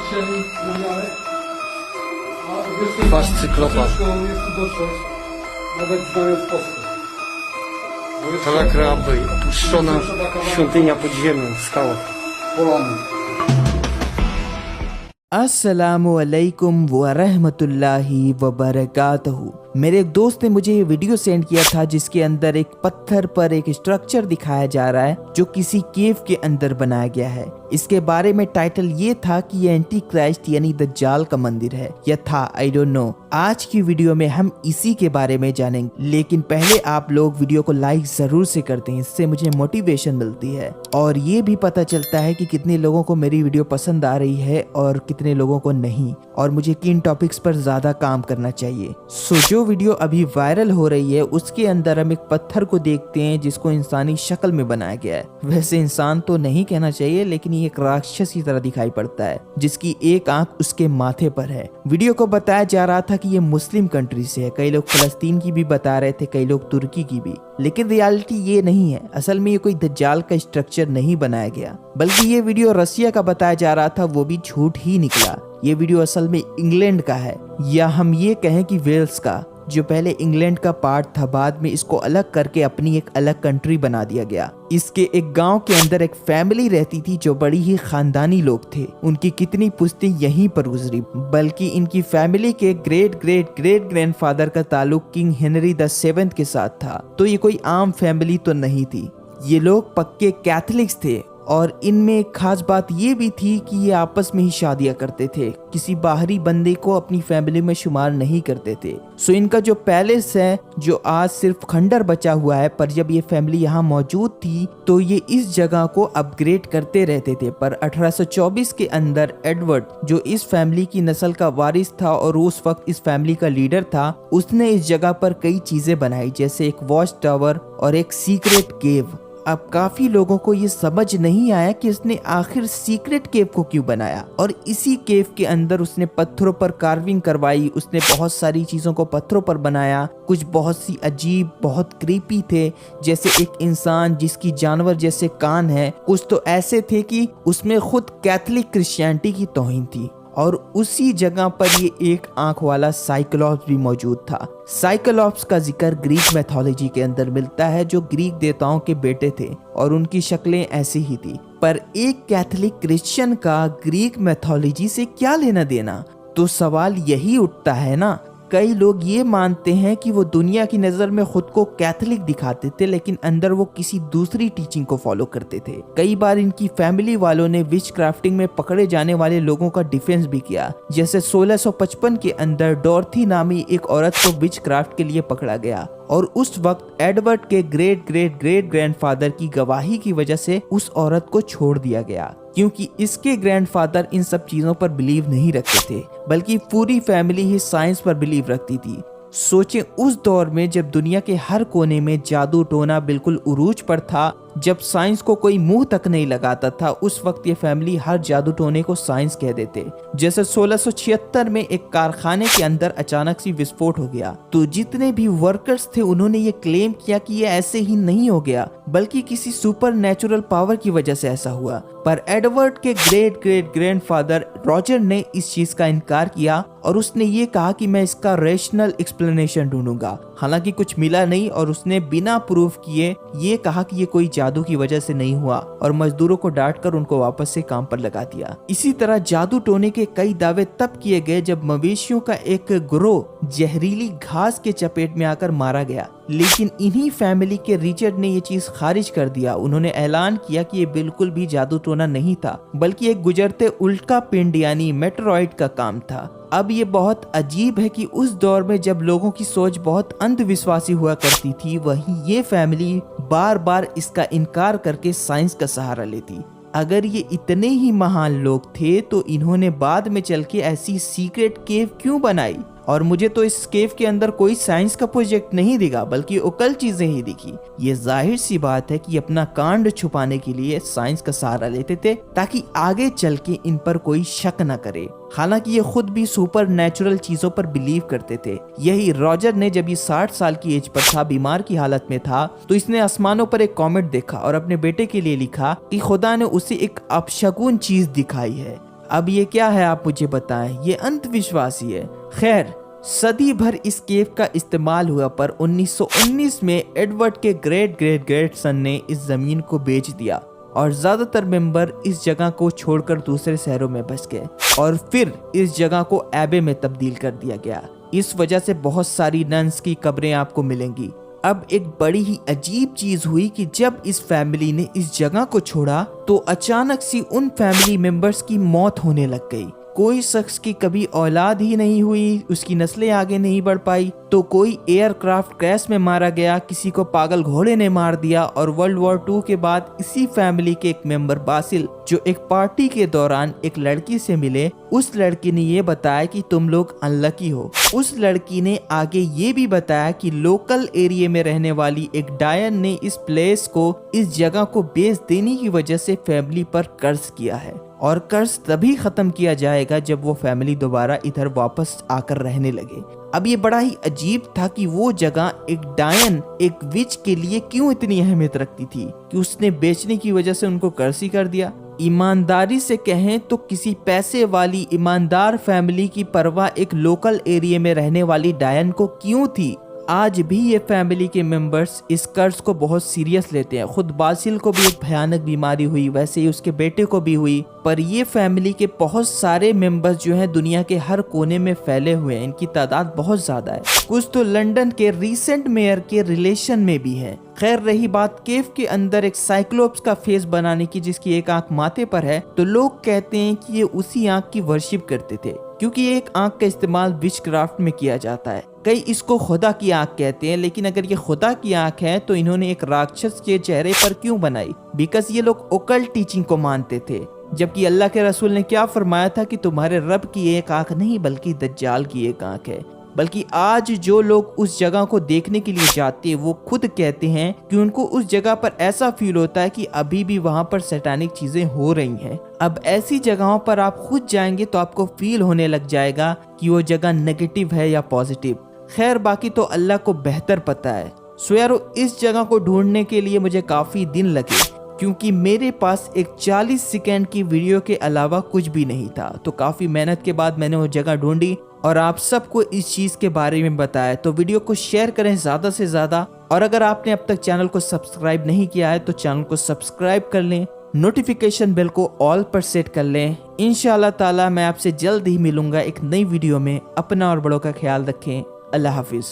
przestrzeni lumiarek, a wiesz, Twarz cyklopa. ciężko jest tu dotrzeć, nawet znając postać. Bo jest Cała kraby, opuszczona świątynia pod ziemią, skała. polany. अस्सलामु अलैकुम व रहमतुल्लाहि व बरकातहू। मेरे एक दोस्त ने मुझे ये वीडियो सेंड किया था जिसके अंदर एक पत्थर पर एक स्ट्रक्चर दिखाया जा रहा है जो किसी केव के अंदर बनाया गया है। इसके बारे में टाइटल ये था कि ये एंटी क्राइस्ट यानी दज्जाल का मंदिर है या था, आई डोंट नो। आज की वीडियो में हम इसी के बारे में जानेंगे, लेकिन पहले आप लोग वीडियो को लाइक जरूर से करते हैं, इससे मुझे मोटिवेशन मिलती है और ये भी पता चलता है कि कितने लोगों को मेरी वीडियो पसंद आ रही है और कितने लोगों को नहीं, और मुझे किन टॉपिक्स पर ज्यादा काम करना चाहिए। सो जो वीडियो अभी वायरल हो रही है उसके अंदर हम एक पत्थर को देखते हैं जिसको इंसानी शक्ल में बनाया गया है। वैसे इंसान तो नहीं कहना चाहिए, लेकिन ये एक राक्षस की तरह दिखाई पड़ता है जिसकी एक आंख उसके माथे पर है। वीडियो को बताया जा रहा था कि ये मुस्लिम कंट्री से है, कई लोग फलस्तीन की भी बता रहे थे, कई लोग तुर्की की भी, लेकिन रियलिटी ये नहीं है। असल में ये कोई दज्जाल का स्ट्रक्चर नहीं बनाया गया, बल्कि ये वीडियो रसिया का बताया जा रहा था, वो भी झूठ ही निकला। ये वीडियो असल में इंग्लैंड का है, या हम ये कहें कि वेल्स का, जो पहले इंग्लैंड का पार्ट था, बाद में इसको अलग करके अपनी एक अलग कंट्री बना दिया गया। इसके एक गांव के अंदर एक फैमिली रहती थी जो बड़ी ही खानदानी लोग थे। उनकी कितनी पुश्तें यहीं पर गुजरी, बल्कि इनकी फैमिली के ग्रेट ग्रेट ग्रेट ग्रैंडफादर का ताल्लुक किंग हेनरी VII के साथ था। तो ये कोई आम फैमिली तो नहीं थी, ये लोग पक्के कैथलिक्स थे। और इनमें एक खास बात ये भी थी कि ये आपस में ही शादियां करते थे, किसी बाहरी बंदे को अपनी फैमिली में शुमार नहीं करते थे। सो इनका जो पैलेस है, जो आज सिर्फ खंडर बचा हुआ है, पर जब ये फैमिली यहाँ मौजूद थी तो ये इस जगह को अपग्रेड करते रहते थे। पर 1824 के अंदर एडवर्ड, जो इस फैमिली की नस्ल का वारिस था और उस वक्त इस फैमिली का लीडर था, उसने इस जगह पर कई चीजें बनाई, जैसे एक वॉच टावर और एक सीक्रेट केव। अब काफी लोगों को ये समझ नहीं आया कि उसने आखिर सीक्रेट केव को क्यों बनाया, और इसी केव के अंदर उसने पत्थरों पर कार्विंग करवाई। उसने बहुत सारी चीजों को पत्थरों पर बनाया, कुछ बहुत सी अजीब, बहुत क्रीपी थे, जैसे एक इंसान जिसकी जानवर जैसे कान है, कुछ तो ऐसे थे कि उसमें खुद कैथलिक क्रिश्चियनिटी की तौहीन थी। और उसी जगह पर ये एक आंख वाला साइक्लॉप्स भी मौजूद था। साइक्लॉप्स का जिक्र ग्रीक मैथोलॉजी के अंदर मिलता है, जो ग्रीक देवताओं के बेटे थे और उनकी शक्लें ऐसी ही थी। पर एक कैथलिक क्रिश्चियन का ग्रीक मैथोलॉजी से क्या लेना देना? तो सवाल यही उठता है ना। कई लोग ये मानते हैं कि वो दुनिया की नजर में खुद को कैथलिक दिखाते थे, लेकिन अंदर वो किसी दूसरी टीचिंग को फॉलो करते थे। कई बार इनकी फैमिली वालों ने विच क्राफ्टिंग में पकड़े जाने वाले लोगों का डिफेंस भी किया। जैसे 1655 के अंदर डॉर्थी नामी एक औरत को विच क्राफ्ट के लिए पकड़ा गया, और उस वक्त एडवर्ड के ग्रेट ग्रेट ग्रेट ग्रैंडफादर की गवाही की वजह से उस औरत को छोड़ दिया गया, क्योंकि इसके ग्रैंडफादर इन सब चीजों पर बिलीव नहीं रखते थे, बल्कि पूरी फैमिली ही साइंस पर बिलीव रखती थी। सोचें, उस दौर में जब दुनिया के हर कोने में जादू टोना बिल्कुल उरूज पर था, जब साइंस को कोई मुंह तक नहीं लगाता था, उस वक्त ये फैमिली हर जादू टोने को साइंस कह देते। जैसे 1676 में एक कारखाने के अंदर अचानक सी विस्फोट हो गया, तो जितने भी वर्कर्स थे उन्होंने ये क्लेम किया कि ये ऐसे ही नहीं हो गया, बल्कि किसी सुपर नेचुरल पावर की वजह से ऐसा हुआ। पर एडवर्ड के ग्रेट ग्रेट ग्रैंडफादर रॉजर ने इस चीज का इनकार किया और उसने ये कहा कि मैं इसका रेशनल एक्सप्लेनेशन ढूंढूंगा। हालांकि कुछ मिला नहीं, और उसने बिना प्रूफ किए ये कहा कि ये कोई जादू की वजह से नहीं हुआ, और मजदूरों को डांटकर उनको वापस से काम पर लगा दिया। इसी तरह जादू टोने के कई दावे तब किए गए जब मवेशियों का एक गिरोह जहरीली घास के चपेट में आकर मारा गया, लेकिन इन्हीं फैमिली के रिचर्ड ने ये चीज खारिज कर दिया। उन्होंने ऐलान किया कि ये बिल्कुल भी जादू टोना नहीं था, बल्कि एक गुजरते उल्का पिंड यानी मेटेरॉइड का काम था। अब ये बहुत अजीब है कि उस दौर में जब लोगों की सोच बहुत अंधविश्वासी हुआ करती थी, वहीं ये फैमिली बार बार इसका इनकार करके साइंस का सहारा लेती। अगर ये इतने ही महान लोग थे तो इन्होंने बाद में चल के ऐसी सीक्रेट केव क्यों बनाई? और मुझे तो इस केव के अंदर कोई साइंस का प्रोजेक्ट नहीं दिखा, बल्कि ओकल चीजें ही दिखी। ये जाहिर सी बात है कि अपना कांड छुपाने के लिए साइंस का सहारा लेते थे, ताकि आगे चल के इन पर कोई शक न करे। हालांकि ये खुद भी सुपर नेचुरल चीजों पर बिलीव करते थे। यही रॉजर ने जब ये 60 साल की एज पर था, बीमार की हालत में था, तो इसने आसमानों पर एक कॉमेट देखा और अपने बेटे के लिए लिखा कि खुदा ने उसे एक अपशगुन चीज दिखाई है। अब ये क्या है आप मुझे बताएं, ये अंधविश्वास ही है। खैर, सदी भर इस केव का इस्तेमाल हुआ, पर 1919 में एडवर्ड के ग्रेट ग्रेट ग्रेट सन ने इस जमीन को बेच दिया और ज्यादातर मेंबर इस जगह को छोड़कर दूसरे शहरों में बस गए और फिर इस जगह को एबे में तब्दील कर दिया गया। इस वजह से बहुत सारी नन्स की कब्रें आपको मिलेंगी। अब एक बड़ी ही अजीब चीज हुई कि जब इस फैमिली ने इस जगह को छोड़ा तो अचानक सी उन फैमिली मेंबर्स की मौत होने लग गई। कोई शख्स की कभी औलाद ही नहीं हुई, उसकी नस्लें आगे नहीं बढ़ पाई, तो कोई एयरक्राफ्ट क्रैश में मारा गया, किसी को पागल घोड़े ने मार दिया। और वर्ल्ड वॉर 2 के बाद इसी फैमिली के एक मेंबर बासिल, जो एक पार्टी के दौरान एक लड़की से मिले, उस लड़की ने ये बताया कि तुम लोग अनलकी हो। उस लड़की ने आगे ये भी बताया कि लोकल एरिया में रहने वाली एक डायन ने इस प्लेस को, इस जगह को बेच देने की वजह से फैमिली पर कर्ज किया है और कर्ज तभी खत्म किया जाएगा जब वो फैमिली दोबारा इधर वापस आकर रहने लगे। अब ये बड़ा ही अजीब था कि वो जगह एक डायन, एक विच के लिए क्यों इतनी अहमियत रखती थी कि उसने बेचने की वजह से उनको कर्ज ही कर दिया। ईमानदारी से कहें तो किसी पैसे वाली ईमानदार फैमिली की परवाह एक लोकल एरिया में रहने वाली डायन को क्यों थी? आज भी ये फैमिली के मेंबर्स इस कर्ज को बहुत सीरियस लेते हैं। खुद बासिल को भी एक भयानक बीमारी हुई, वैसे ही उसके बेटे को भी हुई, पर ये फैमिली के बहुत सारे मेंबर्स जो हैं दुनिया के हर कोने में फैले हुए हैं। इनकी तादाद बहुत ज्यादा है। कुछ तो लंदन के रीसेंट मेयर के रिलेशन में भी है। खैर, रही बात केव के अंदर एक साइक्लोप्स का फेस बनाने की, जिसकी एक आंख माथे पर है, तो लोग कहते हैं कि ये उसी आंख की वर्शिप करते थे, क्योंकि एक आंख का इस्तेमाल विचक्राफ्ट में किया जाता है। कई इसको खुदा की आंख कहते हैं, लेकिन अगर ये खुदा की आंख है तो इन्होंने एक राक्षस के चेहरे पर क्यों बनाई? बिकॉज ये लोग ओकल्ट टीचिंग को मानते थे, जबकि अल्लाह के रसूल ने क्या फरमाया था कि तुम्हारे रब की एक आंख नहीं बल्कि दज्जाल की एक आंख है। बल्कि आज जो लोग उस जगह को देखने के लिए जाते हैं वो खुद कहते हैं कि उनको उस जगह पर ऐसा फील होता है कि अभी भी वहां पर सैटानिक चीजें हो रही हैं। अब ऐसी जगहों पर आप खुद जाएंगे तो आपको फील होने लग जाएगा कि वो जगह नेगेटिव है या पॉजिटिव। खैर, बाकी तो अल्लाह को बेहतर पता है। सो यारो, इस जगह को ढूंढने के लिए मुझे काफी दिन लगे, क्योंकि मेरे पास एक 40 सेकंड की वीडियो के अलावा कुछ भी नहीं था। तो काफी मेहनत के बाद मैंने वो जगह ढूंढी और आप सबको इस चीज के बारे में बताया। तो वीडियो को शेयर करें ज्यादा से ज्यादा, और अगर आपने अब तक चैनल को सब्सक्राइब नहीं किया है तो चैनल को सब्सक्राइब कर लें, नोटिफिकेशन बेल को ऑल पर सेट कर लें। इंशाल्लाह ताला मैं आपसे जल्द ही मिलूंगा एक नई वीडियो में। अपना और बड़ों का ख्याल रखें। अल्लाह हाफिज।